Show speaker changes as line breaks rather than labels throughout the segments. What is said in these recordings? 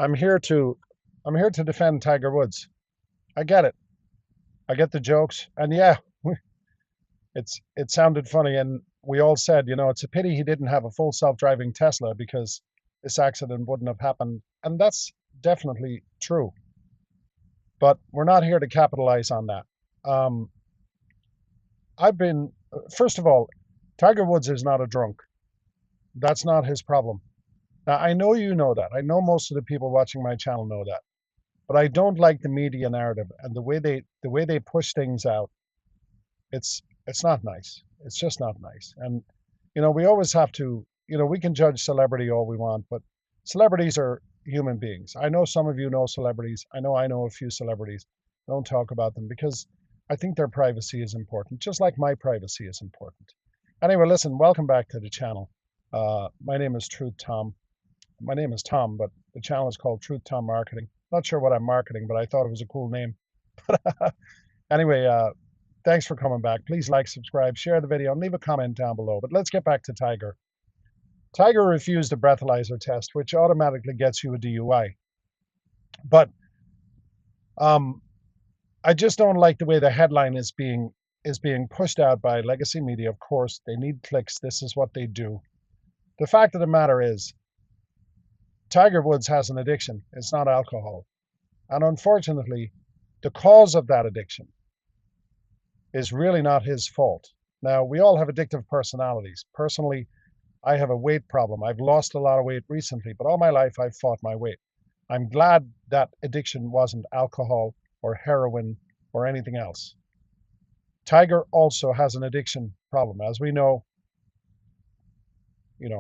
I'm here to I'm here to defend Tiger Woods. I get it. I get the jokes, and yeah, it sounded funny, and we all said, it's a pity he didn't have a full self-driving Tesla because this accident wouldn't have happened, and that's definitely true. But we're not here to capitalize on that. Um, I've been First of all, Tiger Woods is not a drunk. That's not his problem. Now, I know you know that. I know most of the people watching my channel know that. But I don't like the media narrative and the way they push things out. It's not nice. It's just not nice. And we always have to, we can judge celebrity all we want, but celebrities are human beings. I know some of you know celebrities. I know a few celebrities. Don't talk about them because I think their privacy is important, just like my privacy is important. Anyway, listen, welcome back to the channel. My name is Truth Tom. My name is Tom, but the channel is called Truth Tom Marketing. Not sure what I'm marketing, but I thought it was a cool name. Anyway, thanks for coming back. Please like, subscribe, share the video, and leave a comment down below. But let's get back to Tiger. Tiger refused a breathalyzer test, which automatically gets you a DUI. But um, I just don't like the way the headline is being pushed out by legacy media. Of course, they need clicks. This is what they do. The fact of the matter is, Tiger Woods has an addiction. It's not alcohol. And unfortunately, the cause of that addiction is really not his fault. Now, we all have addictive personalities. Personally, I have a weight problem. I've lost a lot of weight recently, but all my life I've fought my weight. I'm glad that addiction wasn't alcohol or heroin or anything else. Tiger also has an addiction problem. As we know,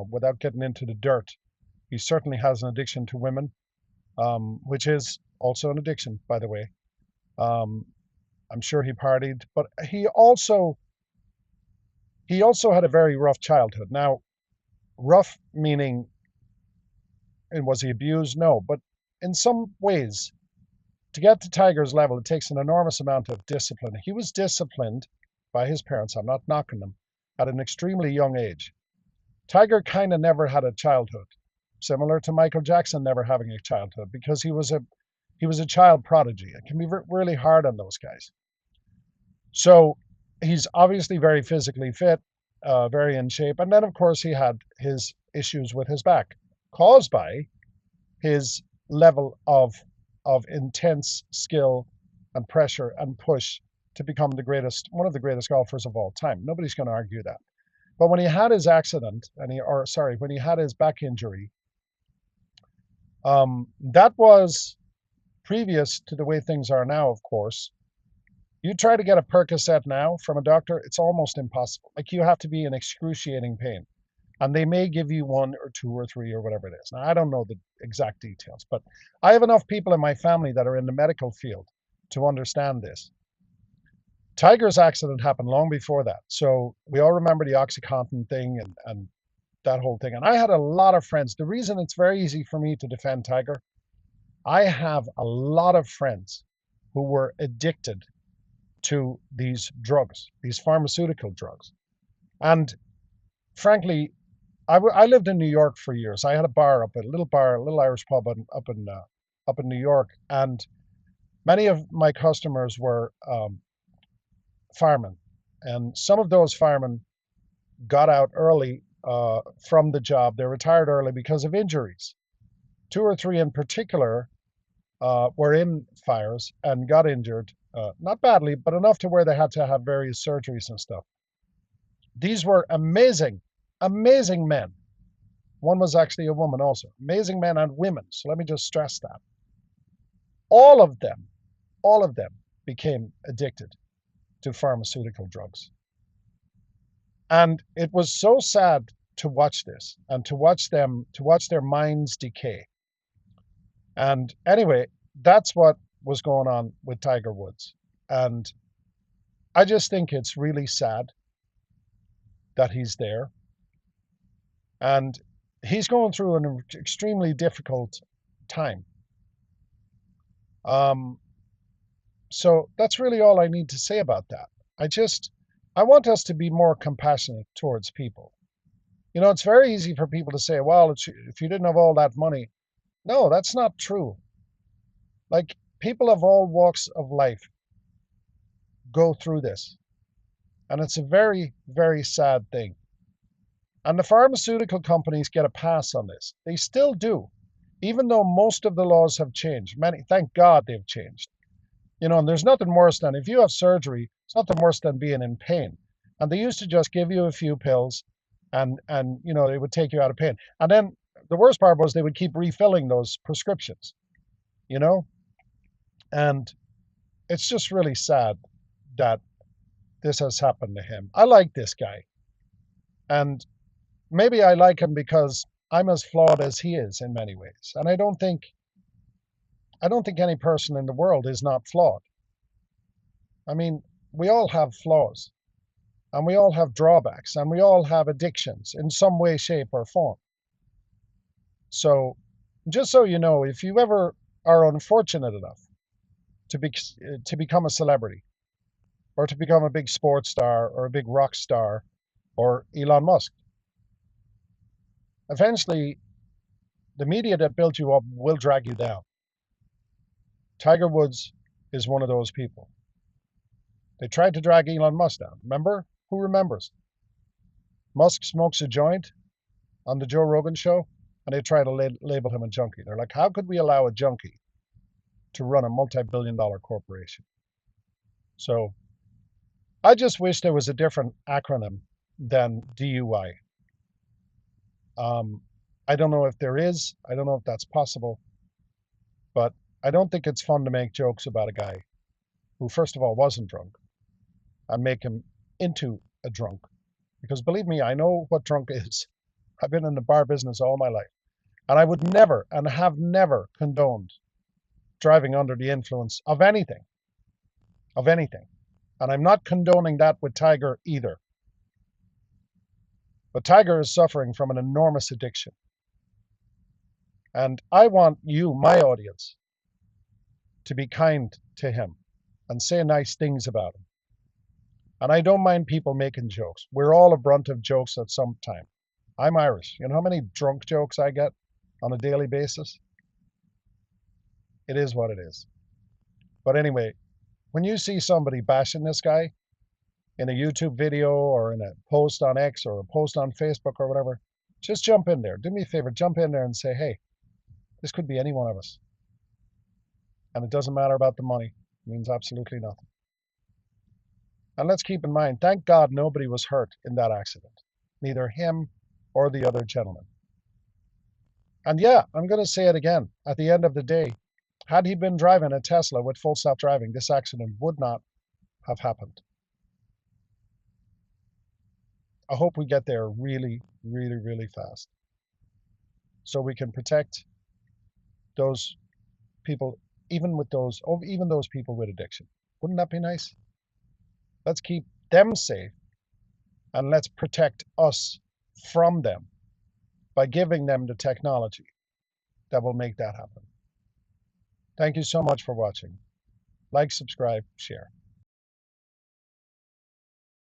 without getting into the dirt, he certainly has an addiction to women, which is also an addiction, by the way. Um, I'm sure he partied, but he also had a very rough childhood. Now, rough meaning, and was he abused? No, but in some ways, to get to Tiger's level, it takes an enormous amount of discipline. He was disciplined by his parents. I'm not knocking them at an extremely young age. Tiger kind of never had a childhood, similar to Michael Jackson never having a childhood because he was a child prodigy. It can be really hard on those guys. So he's obviously very physically fit, very in shape. And then, of course, he had his issues with his back caused by his level of intense skill and pressure and push to become one of the greatest golfers of all time. Nobody's going to argue that. But when he had his accident, when he had his back injury, that was previous to the way things are now, of course. You try to get a Percocet now from a doctor, it's almost impossible. Like you have to be in excruciating pain. And they may give you one or two or three or whatever it is. Now, I don't know the exact details, but I have enough people in my family that are in the medical field to understand this. Tiger's accident happened long before that. So we all remember the Oxycontin thing and that whole thing. And I had a lot of friends. The reason it's very easy for me to defend Tiger, I have a lot of friends who were addicted to these drugs, these pharmaceutical drugs. And frankly, I lived in New York for years. I had a little Irish pub up in New York, and many of my customers were firemen, and some of those firemen got out early from the job. They retired early because of injuries. Two or three in particular were in fires and got injured, not badly, but enough to where they had to have various surgeries and stuff. These were amazing, amazing men. One was actually a woman also. Amazing men and women. So let me just stress that. All of them, all of them became addicted to pharmaceutical drugs. And it was so sad to watch this and to watch their minds decay. And anyway, that's what was going on with Tiger Woods. And I just think it's really sad that he's there. And he's going through an extremely difficult time. So that's really all I need to say about that. I want us to be more compassionate towards people. It's very easy for people to say, well, if you didn't have all that money, No, that's not true. Like, people of all walks of life go through this, and it's a very, very sad thing. And the pharmaceutical companies get a pass on this. They still do, even though most of the laws have changed. Many, thank God, they've changed. And there's nothing worse than, if you have surgery, it's nothing worse than being in pain. And they used to just give you a few pills, and they would take you out of pain. And then the worst part was they would keep refilling those prescriptions, you know? And it's just really sad that this has happened to him. I like this guy. And maybe I like him because I'm as flawed as he is in many ways. And I don't think any person in the world is not flawed. I mean, we all have flaws, and we all have drawbacks, and we all have addictions in some way, shape, or form. So, just so you know, if you ever are unfortunate enough to be to become a celebrity, or to become a big sports star, or a big rock star, or Elon Musk, eventually the media that built you up will drag you down. Tiger Woods is one of those people. They tried to drag Elon Musk down. Remember? Who remembers? Musk smokes a joint on the Joe Rogan show, and they try to label him a junkie. They're like, how could we allow a junkie to run a multi-billion-dollar corporation? So I just wish there was a different acronym than DUI. I don't know if there is. I don't know if that's possible. But I don't think it's fun to make jokes about a guy who, first of all, wasn't drunk, and make him into a drunk. Because believe me, I know what drunk is. I've been in the bar business all my life. And I would never, and have never, condoned driving under the influence of anything. Of anything. And I'm not condoning that with Tiger either. But Tiger is suffering from an enormous addiction. And I want you, my audience, to be kind to him and say nice things about him. And I don't mind people making jokes. We're all a brunt of jokes at some time. I'm Irish. You know how many drunk jokes I get on a daily basis? It is what it is. But anyway, when you see somebody bashing this guy in a YouTube video, or in a post on X, or a post on Facebook, or whatever, just jump in there. Do me a favor, jump in there and say, hey, this could be any one of us. And it doesn't matter about the money. It means absolutely nothing. And let's keep in mind, thank God nobody was hurt in that accident. Neither him or the other gentleman. And yeah, I'm going to say it again. At the end of the day, had he been driving a Tesla with full self-driving, this accident would not have happened. I hope we get there really, really, really fast, so we can protect those people, even those people with addiction. Wouldn't that be nice? Let's keep them safe, and let's protect us from them by giving them the technology that will make that happen. Thank you so much for watching. Like, subscribe, share.